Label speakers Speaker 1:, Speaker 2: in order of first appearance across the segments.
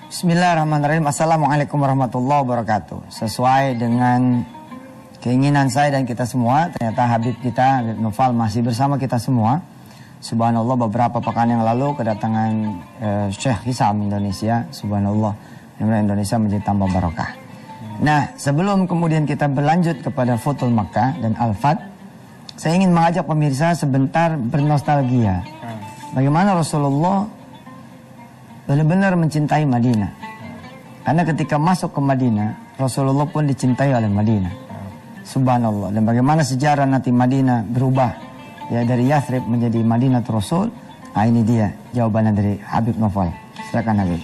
Speaker 1: Bismillahirrahmanirrahim. Assalamualaikum warahmatullahi wabarakatuh. Sesuai dengan keinginan saya dan kita semua, ternyata Habib kita, Habib Noval masih bersama kita semua. Subhanallah, beberapa pekan yang lalu kedatangan Syekh Hisam Indonesia. Subhanallah, Indonesia menjadi tambah barokah. Nah, sebelum kemudian kita berlanjut kepada Futul Makkah dan Al-Fat, saya ingin mengajak pemirsa sebentar bernostalgia. Bagaimana Rasulullah benar-benar mencintai Madinah. Karena ketika masuk ke Madinah, Rasulullah pun dicintai oleh Madinah. Subhanallah. Dan bagaimana sejarah nanti Madinah berubah, ya, dari Yathrib menjadi Madinah Rasul. Nah, ini dia jawabannya dari Habib Noval. Silakan Habib.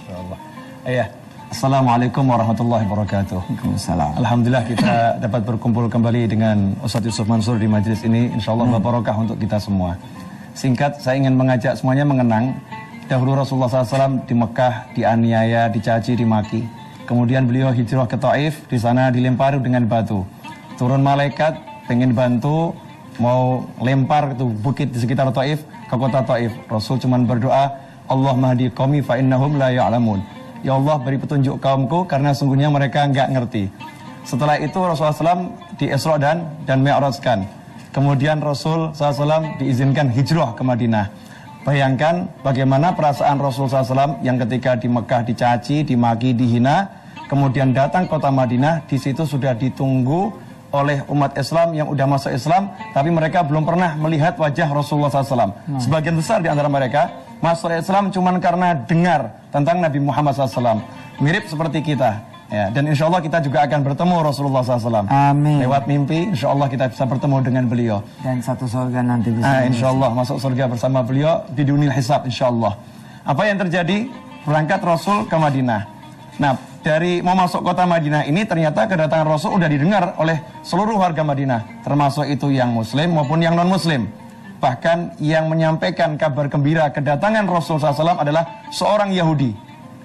Speaker 2: Iya. Assalamualaikum warahmatullahi wabarakatuh.
Speaker 1: Waalaikumsalam.
Speaker 2: Alhamdulillah kita dapat berkumpul kembali dengan Ustadz Yusuf Mansur di majelis ini. Insyaallah barokah untuk kita semua. Singkat, saya ingin mengajak semuanya mengenang dahulu Rasulullah SAW di Mekah dianiaya, dicaci, dimaki. Kemudian beliau hijrah ke Taif, di sana dilempari dengan batu. Turun malaikat, pengen bantu, mau lempar itu bukit di sekitar Taif ke kota Taif. Rasul cuman berdoa, Allah mahdi qaumi fa innahum la ya'lamun. Ya Allah, beri petunjuk kaumku karena sungguhnya mereka enggak ngerti. Setelah itu Rasulullah SAW di Isra dan Mi'rajkan. Kemudian Rasul SAW diizinkan hijrah ke Madinah. Bayangkan bagaimana perasaan Rasul SAW yang ketika di Mekah dicaci, dimaki, dihina, kemudian datang kota Madinah, di situ sudah ditunggu oleh umat Islam yang udah masuk Islam, tapi mereka belum pernah melihat wajah Rasulullah SAW. Sebagian besar di antara mereka masuk Islam cuma karena dengar tentang Nabi Muhammad SAW. Mirip seperti kita. Ya, dan insya Allah kita juga akan bertemu Rasulullah SAW.
Speaker 1: Amin.
Speaker 2: Lewat mimpi, insya Allah kita bisa bertemu dengan beliau.
Speaker 1: Dan satu surga nanti bisa.
Speaker 2: Insya Allah masuk surga bersama beliau di dunia hisab, insya Allah. Apa yang terjadi? Berangkat Rasul ke Madinah. Nah, dari mau masuk kota Madinah ini ternyata kedatangan Rasul sudah didengar oleh seluruh warga Madinah, termasuk itu yang Muslim maupun yang non Muslim. Bahkan yang menyampaikan kabar gembira kedatangan Rasul SAW adalah seorang Yahudi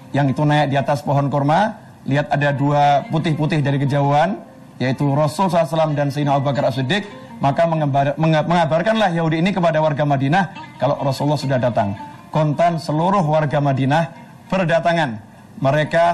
Speaker 2: yang itu naik di atas pohon kurma. Lihat ada dua putih-putih dari kejauhan, yaitu Rasul SAW dan Sayyidina Abu Bakar As-Siddiq. Maka mengabarkanlah Yahudi ini kepada warga Madinah kalau Rasulullah sudah datang. Kontan seluruh warga Madinah berdatangan. Mereka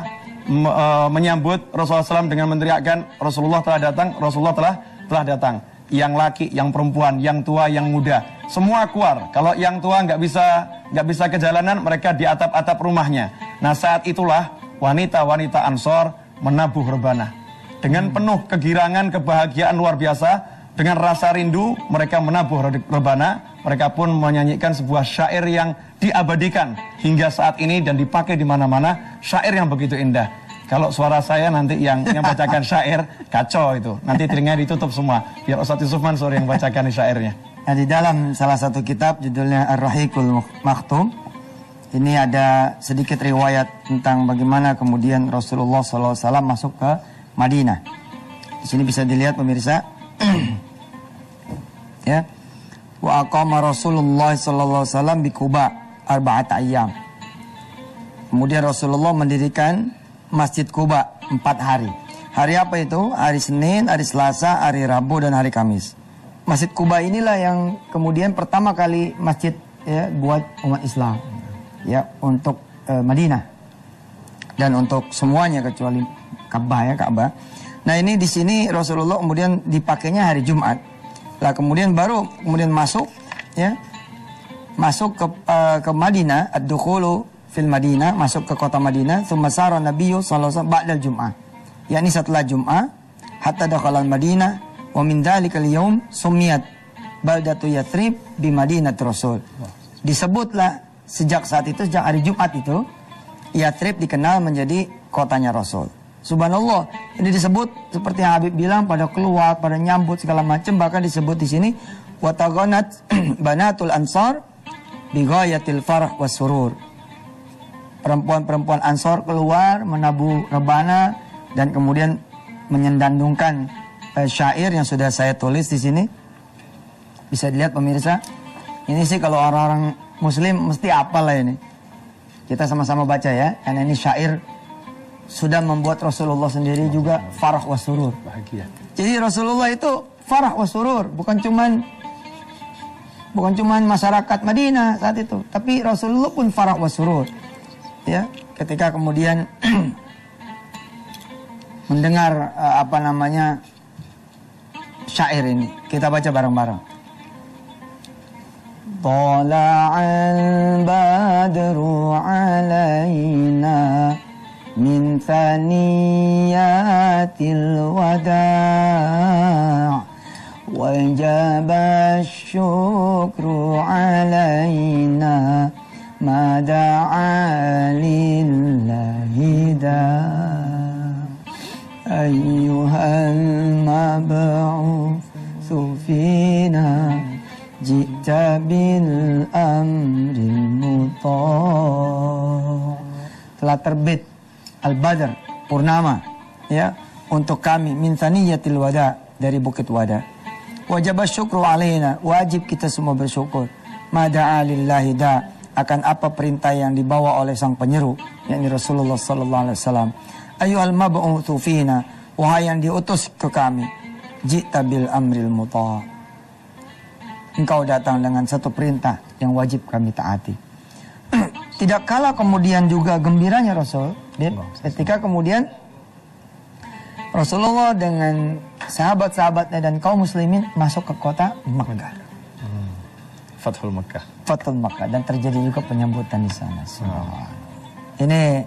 Speaker 2: menyambut Rasulullah SAW dengan meneriakkan, Rasulullah telah datang, Rasulullah telah datang. Yang laki, yang perempuan, yang tua, yang muda, semua keluar. Kalau yang tua nggak bisa ke jalanan, mereka di atap-atap rumahnya. Nah, saat itulah wanita-wanita Ansor menabuh rebana. Dengan penuh kegirangan, kebahagiaan luar biasa, dengan rasa rindu, mereka menabuh rebana. Mereka pun menyanyikan sebuah syair yang diabadikan hingga saat ini dan dipakai di mana-mana. Syair yang begitu indah. Kalau suara saya nanti yang bacakan syair, kacau itu. Nanti telinganya ditutup semua. Biar Ustadz Yusuf Mansur yang bacakan syairnya.
Speaker 1: Nah, di dalam salah satu kitab judulnya Ar-Rahiqul Maktum, ini ada sedikit riwayat tentang bagaimana kemudian Rasulullah SAW masuk ke Madinah. Di sini bisa dilihat pemirsa. Ya. Wa aqama Rasulullah SAW bi Quba arba'at ayyam. Kemudian Rasulullah mendirikan Masjid Quba 4 hari. Hari apa itu? Hari Senin, hari Selasa, hari Rabu, dan hari Kamis. Masjid Quba inilah yang kemudian pertama kali masjid, ya, buat umat Islam. Ya, untuk Madinah dan untuk semuanya kecuali Ka'bah. Nah, ini di sini Rasulullah kemudian dipakainya hari Jumat. Lah kemudian masuk, ya, masuk ke Madinah, ad-dukhulu fil Madinah, masuk ke kota Madinah. Tsumma sara Nabiyyu sallallahu alaihi wasallam ba'dal Jum'ah, yakni setelah Jum'ah, hatta dakhala Madinah wa min dzalikal yaum sumiyat baldatu Yathrib bi Madinat Rasul. Disebutlah sejak saat itu, sejak hari Jumat itu, Yathrib dikenal menjadi kotanya Rasul. Subhanallah, ini disebut seperti yang Habib bilang, pada keluar, pada nyambut segala macam. Bahkan disebut di sini wataghanat banatul ansar bi ghayatil farah was surur. Perempuan-perempuan Ansor keluar menabuh rebana dan kemudian menyendandungkan syair yang sudah saya tulis di sini. Bisa dilihat pemirsa. Ini sih kalau orang-orang Muslim mesti hafal lah ini. Kita sama-sama baca ya, karena ini syair sudah membuat Rasulullah sendiri juga farah wa surur.
Speaker 2: Bahagia.
Speaker 1: Jadi Rasulullah itu farah wa surur, bukan cuman masyarakat Madinah saat itu, tapi Rasulullah pun farah wa surur. Ya, ketika kemudian mendengar syair ini. Kita baca bareng-bareng. Tala'al badru alaina min thaniyatil wada' wajaba syukru alaina ma da'a lillahi da' ayyuhal mab'utsu fina jita bil amril muta'. Telah terbit Al-Badr, purnama, ya, untuk kami min thaniyatil wada, dari bukit wada. Wajib syukru alaina, wajib kita semua bersyukur. Mada'a lillahi da, akan apa perintah yang dibawa oleh sang penyeru, yakni Rasulullah sallallahu alaihi wasallam. Ayyuhal mab'utsu fina, wahai yang diutus ke kami, jita bil amril muta'. Engkau datang dengan satu perintah yang wajib kami taati. Tidak kalah kemudian juga gembiranya Rasul, ketika kemudian Rasulullah dengan sahabat-sahabatnya dan kaum muslimin masuk ke kota Makkah.
Speaker 2: Fathul Makkah.
Speaker 1: Fathul Makkah, dan terjadi juga penyambutan di sana. Ini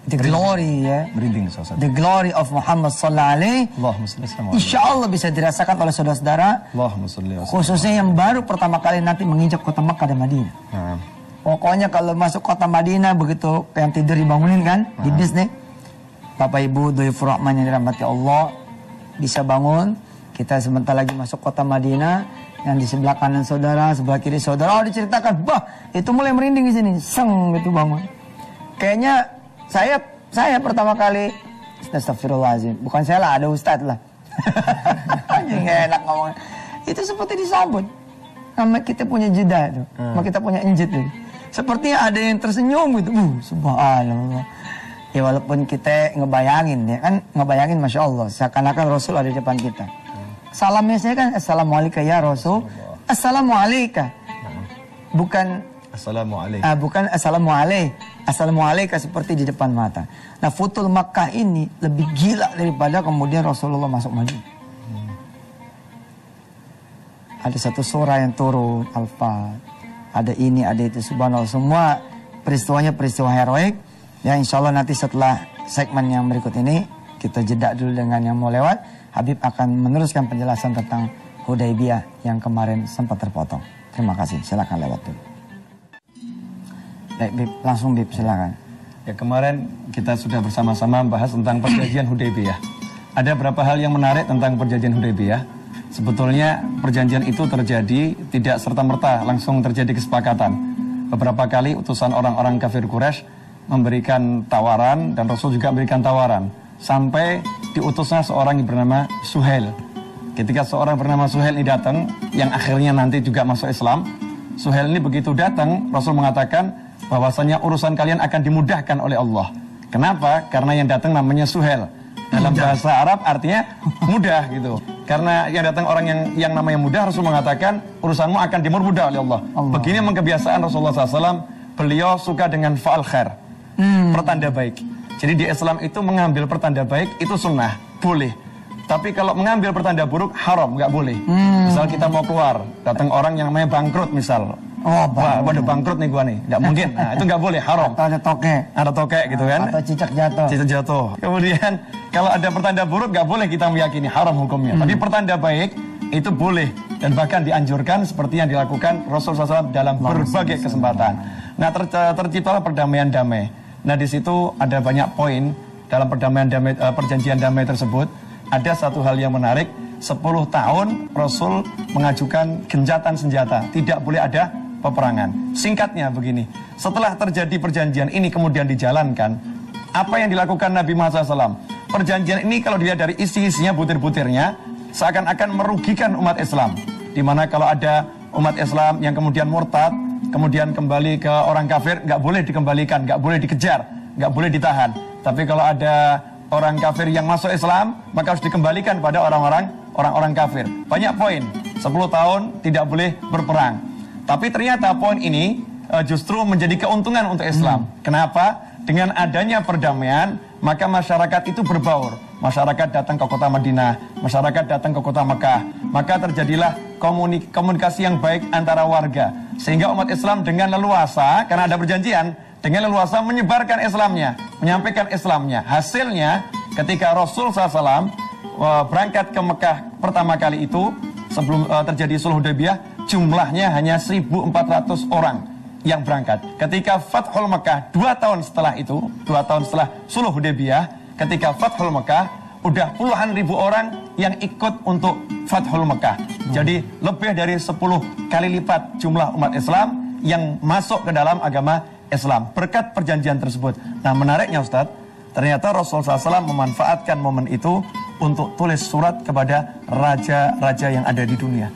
Speaker 1: the glory, ya.
Speaker 2: Merinding,
Speaker 1: the glory of Muhammad sallallahu alaihi. Insya Allah bisa dirasakan oleh saudara-saudara, khususnya yang baru pertama kali nanti menginjak kota Makkah dan Madinah. Pokoknya kalau masuk kota Madinah, begitu yang tidur dibangunin kan, di bis nih, Bapak Ibu Dhaifur Rahman yang dirahmati Allah, bisa bangun. Kita sebentar lagi masuk kota Madinah, yang di sebelah kanan saudara, sebelah kiri saudara, oh diceritakan, bah itu mulai merinding di sini, seng gitu bangun. Kayaknya saya pertama kali, astagfirullahaladzim, bukan saya lah, ada ustadz lah. Nggak enak ngomong. Itu seperti disambut. Sama kita punya jeda itu, sama kita punya injit itu. Sepertinya ada yang tersenyum gitu, subhanallah. Ya walaupun kita ngebayangin, ya kan, ngebayangin Masya Allah, seakan-akan Rasul ada di depan kita. Salamnya saya kan, Assalamualaikum ya Rasul, Assalamualaikum. Bukan
Speaker 2: Assalamualaikum.
Speaker 1: Bukan Assalamualaikum. Assalamualaikum seperti di depan mata. Nah, Futul Makkah ini lebih gila daripada kemudian Rasulullah masuk Madinah. Ada satu surah yang turun, Al-Fat. Ada ini, ada itu, subhanallah. Semua peristiwanya peristiwa heroik. Ya, insya Allah nanti setelah segmen yang berikut ini, kita jeda dulu dengan yang mau lewat. Habib akan meneruskan penjelasan tentang Hudaybiyah yang kemarin sempat terpotong. Terima kasih, silakan lewat dulu. Baik, Bib, langsung Bib, silakan.
Speaker 2: Ya, kemarin kita sudah bersama-sama membahas tentang perjanjian Hudaybiyah. Ada beberapa hal yang menarik tentang perjanjian Hudaybiyah. Sebetulnya perjanjian itu terjadi tidak serta-merta langsung terjadi kesepakatan. Beberapa kali utusan orang-orang kafir Quraisy memberikan tawaran, dan Rasul juga memberikan tawaran. Sampai diutusnya seorang yang bernama Suhail. Ketika seorang bernama Suhail ini datang, yang akhirnya nanti juga masuk Islam, Suhail ini begitu datang, Rasul mengatakan bahwasanya urusan kalian akan dimudahkan oleh Allah. Kenapa? Karena yang datang namanya Suhail. Dalam bahasa Arab artinya mudah gitu. Karena yang datang orang yang namanya mudah, Rasul mengatakan urusanmu akan dimpermudah oleh Allah. Begini memang kebiasaan Rasulullah SAW. Beliau suka dengan fa'al khair, pertanda baik. Jadi di Islam itu mengambil pertanda baik itu sunnah, boleh. Tapi kalau mengambil pertanda buruk haram, nggak boleh. Misal kita mau keluar, datang orang yang namanya bangkrut misal. Wah, waduh bangkrut nih gua nih, nggak mungkin. Nah, itu nggak boleh, haram.
Speaker 1: Atau ada tokek.
Speaker 2: Ada tokek gitu kan.
Speaker 1: Atau cicak jatuh.
Speaker 2: Cicak jatuh. Kemudian kalau ada pertanda buruk nggak boleh kita meyakini, haram hukumnya. Tapi pertanda baik itu boleh dan bahkan dianjurkan seperti yang dilakukan Rasulullah SAW dalam berbagai kesempatan. Nah, terciptalah perdamaian damai. Nah, di situ ada banyak poin dalam perdamaian damai, perjanjian damai tersebut. Ada satu hal yang menarik, 10 tahun Rasul mengajukan gencatan senjata, tidak boleh ada peperangan. Singkatnya begini, setelah terjadi perjanjian ini kemudian dijalankan, apa yang dilakukan Nabi Muhammad SAW? Perjanjian ini kalau dilihat dari isi-isinya, butir-butirnya, seakan-akan merugikan umat Islam. Dimana kalau ada umat Islam yang kemudian murtad, kemudian kembali ke orang kafir, nggak boleh dikembalikan, nggak boleh dikejar, nggak boleh ditahan. Tapi kalau ada orang kafir yang masuk Islam, maka harus dikembalikan pada orang-orang kafir. Banyak poin, 10 tahun tidak boleh berperang. Tapi ternyata poin ini justru menjadi keuntungan untuk Islam. Kenapa? dengan adanya perdamaian, maka masyarakat itu berbaur. Masyarakat datang ke kota Madinah, masyarakat datang ke kota Mekah. Maka terjadilah komunikasi yang baik antara warga. Sehingga umat Islam dengan leluasa, karena ada perjanjian, dengan leluasa menyebarkan Islamnya, menyampaikan Islamnya. Hasilnya, ketika Rasul SAW berangkat ke Mekah pertama kali itu, sebelum terjadi Sulh Hudaybiyah, jumlahnya hanya 1.400 orang yang berangkat. Ketika Fathul Mekah 2 tahun setelah itu, 2 tahun setelah Sulh Hudaybiyah, ketika Fathul Mekah, udah puluhan ribu orang yang ikut untuk Fathul Mekah. Jadi lebih dari 10 kali lipat jumlah umat Islam yang masuk ke dalam agama Islam berkat perjanjian tersebut. Nah, menariknya Ustadz, ternyata Rasulullah SAW memanfaatkan momen itu untuk tulis surat kepada raja-raja yang ada di dunia.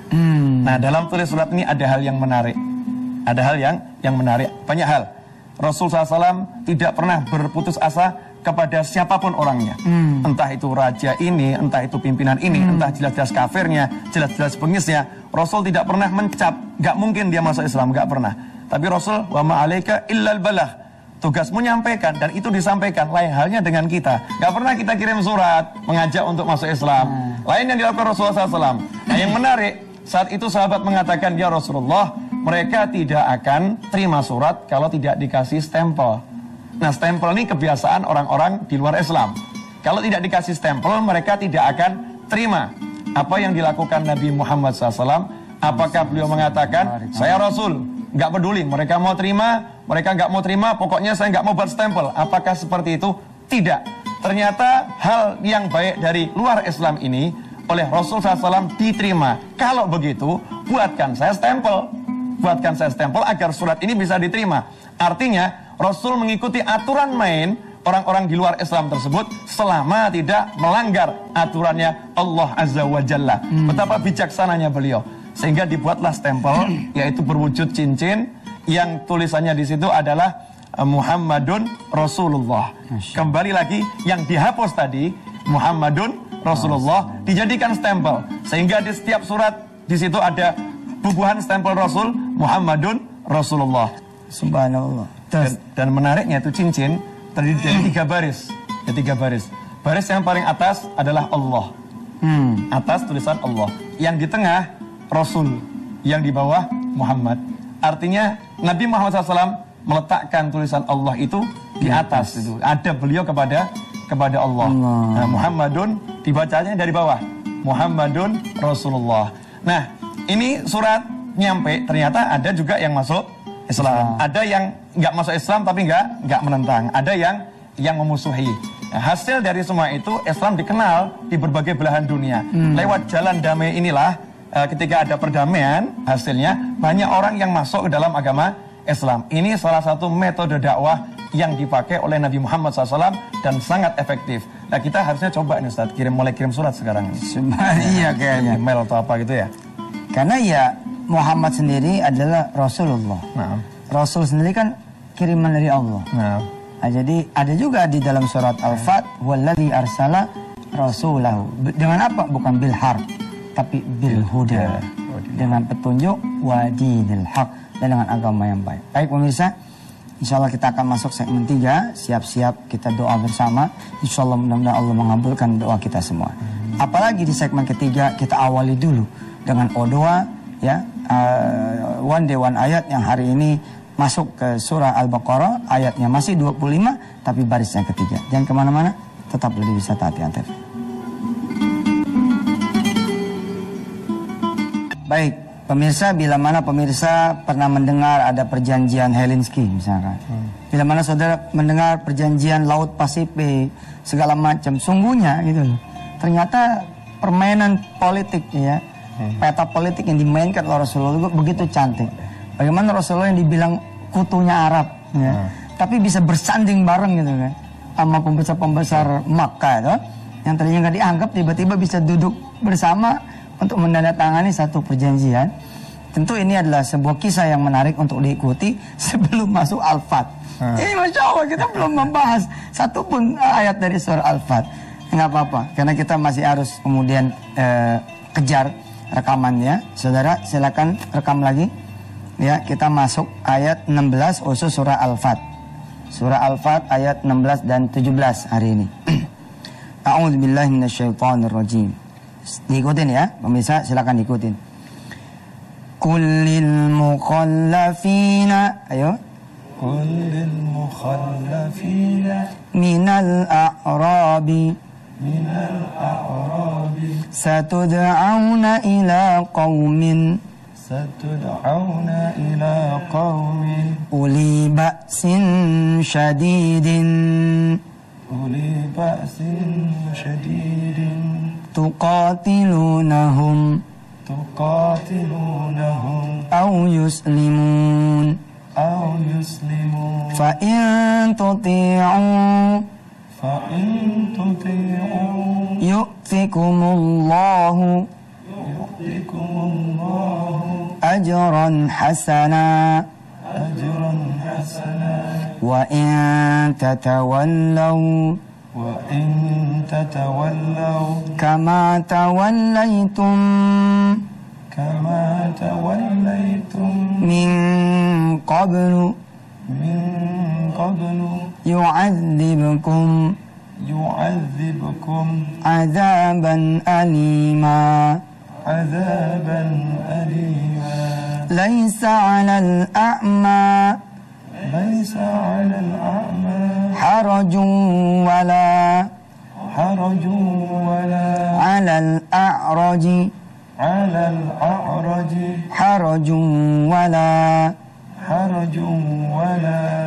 Speaker 2: Nah, dalam tulis surat ini ada hal yang menarik. Ada hal yang menarik, banyak hal. Rasulullah SAW tidak pernah berputus asa kepada siapapun orangnya. Entah itu raja ini, entah itu pimpinan ini, entah jelas-jelas kafirnya, jelas-jelas pengisnya. Rasul tidak pernah mencap, gak mungkin dia masuk Islam, gak pernah. Tapi Rasul, wa ma'alaika illal balah. Tugasmu menyampaikan, dan itu disampaikan. Lain halnya dengan kita. Gak pernah kita kirim surat mengajak untuk masuk Islam. Lain yang dilakukan Rasulullah SAW. Nah, yang menarik, saat itu sahabat mengatakan, ya Rasulullah, mereka tidak akan terima surat kalau tidak dikasih stempel. Nah, stempel ini kebiasaan orang-orang di luar Islam. Kalau tidak dikasih stempel, mereka tidak akan terima. Apa yang dilakukan Nabi Muhammad SAW? Apakah beliau mengatakan, saya Rasul, nggak peduli, mereka mau terima, mereka nggak mau terima, pokoknya saya nggak mau berstempel. Apakah seperti itu? Tidak. Ternyata hal yang baik dari luar Islam ini oleh Rasul SAW diterima. Kalau begitu, buatkan saya stempel. Buatkan saya stempel agar surat ini bisa diterima. Artinya, Rasul mengikuti aturan main orang-orang di luar Islam tersebut selama tidak melanggar aturannya Allah Azza wa Jalla. Betapa bijaksananya beliau. Sehingga dibuatlah stempel, yaitu berwujud cincin, yang tulisannya di situ adalah Muhammadun Rasulullah. Kembali lagi, yang dihapus tadi, Muhammadun Rasulullah, dijadikan stempel. Sehingga di setiap surat, di situ ada bubuhan stempel Rasul, Muhammadun Rasulullah.
Speaker 1: Subhanallah.
Speaker 2: Dan menariknya itu cincin terdiri dari 3 baris. Ada 3 baris. Baris yang paling atas adalah Allah. Atas tulisan Allah. Yang di tengah Rasul. Yang di bawah Muhammad. Artinya Nabi Muhammad SAW meletakkan tulisan Allah itu di atas. Itu ada beliau kepada Allah. Nah, Muhammadun dibacanya dari bawah. Muhammadun Rasulullah. Nah, ini surat nyampe, ternyata ada juga yang masuk Islam. Ada yang nggak masuk Islam tapi nggak menentang. Ada yang memusuhi. Nah, hasil dari semua itu Islam dikenal di berbagai belahan dunia. Lewat jalan damai inilah ketika ada perdamaian, hasilnya banyak orang yang masuk ke dalam agama Islam. Ini salah satu metode dakwah yang dipakai oleh Nabi Muhammad SAW dan sangat efektif. Nah, kita harusnya coba nih Ustaz, mulai kirim surat sekarang.
Speaker 1: Iya kayaknya.
Speaker 2: Email atau apa gitu ya.
Speaker 1: Karena ya Muhammad sendiri adalah Rasulullah.
Speaker 2: Nah.
Speaker 1: Rasul sendiri kan kiriman dari Allah. Nah, jadi ada juga di dalam surat Al-Fat, wallazi arsala rasulahu. Dengan apa? Bukan bil harf, tapi bil huda. Dengan petunjuk wa dinil haq, dan dengan agama yang baik. Baik pemirsa, insyaallah kita akan masuk segmen 3. Siap-siap kita doa bersama. Insyaallah mudah-mudahan Allah mengabulkan doa kita semua. Apalagi di segmen ketiga kita awali dulu dengan doa ya, one day one ayat yang hari ini masuk ke surah Al-Baqarah, ayatnya masih 25 tapi barisnya ketiga. Jangan kemana-mana, tetaplah di Wisata Hati Antv. Baik, pemirsa, bila mana pemirsa pernah mendengar ada perjanjian Helsinki misalkan. Bila mana saudara mendengar perjanjian Laut Pasifik, segala macam, sungguhnya gitu loh. Ternyata permainan politik ya, peta politik yang dimainkan oleh Rasulullah begitu cantik. Bagaimana Rasulullah yang dibilang kutunya Arab ya, tapi bisa bersanding bareng gitu kan sama pembesar-pembesar Makkah itu, yang tadinya nggak dianggap tiba-tiba bisa duduk bersama untuk menandatangani satu perjanjian. Tentu ini adalah sebuah kisah yang menarik untuk diikuti sebelum masuk Al-Fat. Ini Masya Allah, kita belum membahas satupun ayat dari surah Al-Fat. Nggak apa-apa, karena kita masih harus kemudian kejar rekamannya. Saudara, silakan rekam lagi. Ya, kita masuk ayat 16 usus surah Al-Fat. Surah Al-Fat ayat 16 dan 17 hari ini. A'udzubillahi minasyaitonirrajim. Diikutin ya, pemirsa silakan diikutin. Kullil mukhallafina, ayo.
Speaker 2: Kullil mukhallafina
Speaker 1: minal a'rabi satud'auna ila qaumin uli ba'sin syadidin tuqatilunahum aw yuslimun fa in tuti'u yu'tikumullahu ajran hasana wa in tatawallaw kama tawallaytum min qablu yu'adzibkum azaban alima laisa 'alal a'ma harajun wala 'alal a'raji harajun wala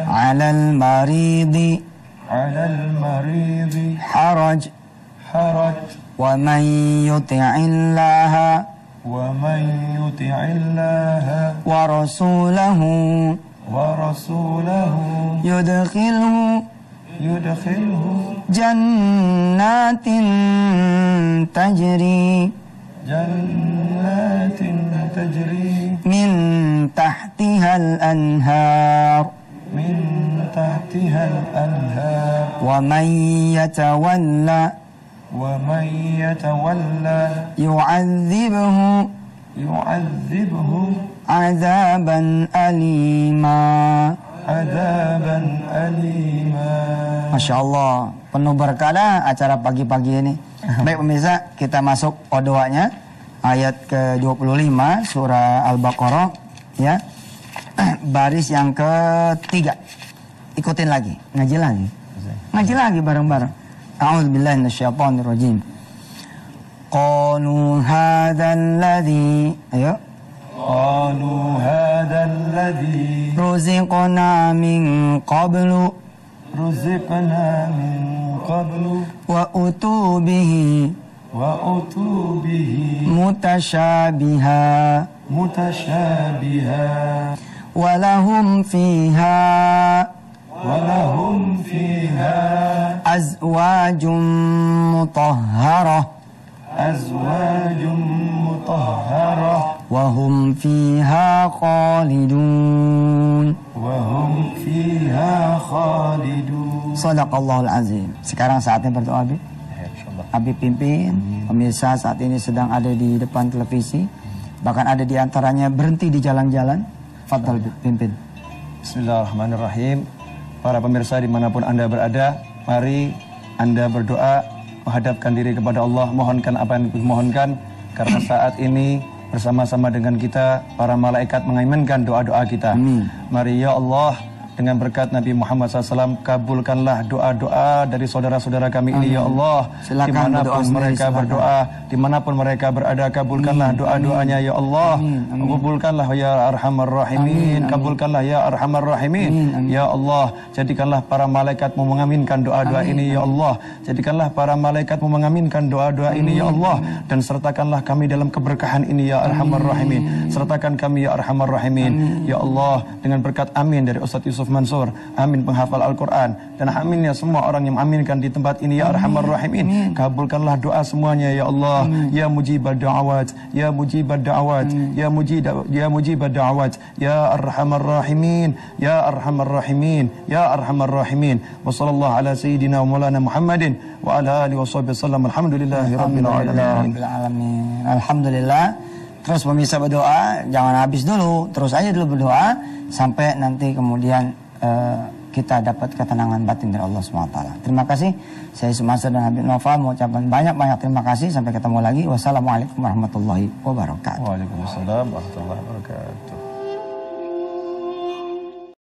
Speaker 1: 'alal maridi haraj wa man yuti'illaha wa rasulahu yudkhilhu jannatin tajri min tahtihal anhar wa man yatawalla yu'adzibhu azaban alima. Masya Allah, penuh berkah acara pagi-pagi ini. Baik pemirsa, kita masuk doanya ayat ke-25 surah Al-Baqarah ya. Baris yang ketiga. Ikutin lagi, ngaji lagi bareng-bareng. A'udzubillahi minasyaitonirrajim. Qalu hadzal ladzi, ayo.
Speaker 2: Qalu hadzal ladzi
Speaker 1: ruziqna min qablu wa utu bihi mutasyabiha walahum fiha azwajum mutahharah wa hum fiha khalidun. Shadaqallahul azim. Sekarang saatnya berdoa, Abi. Abi pimpin. Pemirsa saat ini sedang ada di depan televisi, bahkan ada di antaranya berhenti di jalan-jalan. Fadhal pimpin.
Speaker 2: Bismillahirrahmanirrahim. Para pemirsa dimanapun Anda berada, mari Anda berdoa, menghadapkan diri kepada Allah, mohonkan apa yang dimohonkan, karena saat ini bersama-sama dengan kita para malaikat mengaminkan doa-doa kita.
Speaker 1: Amin.
Speaker 2: Mari ya Allah, dengan berkat Nabi Muhammad SAW, kabulkanlah doa-doa dari saudara-saudara kami ini. Ya Allah, dimanapun mereka berdoa, dimanapun mereka berada, kabulkanlah doa-doanya ya Allah. Kabulkanlah ya Arhamar Rahimin. Kabulkanlah ya Arhamar Rahimin. Ya Allah, jadikanlah para malaikatmu mengaminkan doa-doa ini ya Allah. Jadikanlah para malaikatmu mengaminkan doa-doa ini ya Allah. Dan sertakanlah kami dalam keberkahan ini ya Arhamar Rahimin. Sertakan kami ya Arhamar Rahimin. Ya Allah, dengan berkat amin dari Ustaz Yusuf Mansur, amin penghafal Al-Quran, dan amin ya semua orang yang mengaminkan di tempat ini ya Arhamar Rahimin. Kabulkanlah doa semuanya ya Allah. Ya mujibad da'awat, ya mujibad da'awat, ya mujibad da'awat, ya Arhamar Rahimin, ya Arhamar Rahimin, ya Arhamar Rahimin. Wa sallallahu ala sayyidina wa maulana Muhammadin wa ala alihi wa sahbihi sallam. Alhamdulillahi rabbil alamin.
Speaker 1: Alhamdulillah. Terus pemirsa berdoa, jangan habis dulu, terus aja dulu berdoa sampai nanti kemudian kita dapat ketenangan batin dari Allah SWT. Terima kasih. Saya Sumansur dan Habib Nova mengucapkan banyak-banyak terima kasih. Sampai ketemu lagi. Wassalamualaikum warahmatullahi wabarakatuh.
Speaker 2: Waalaikumsalam warahmatullahi wabarakatuh.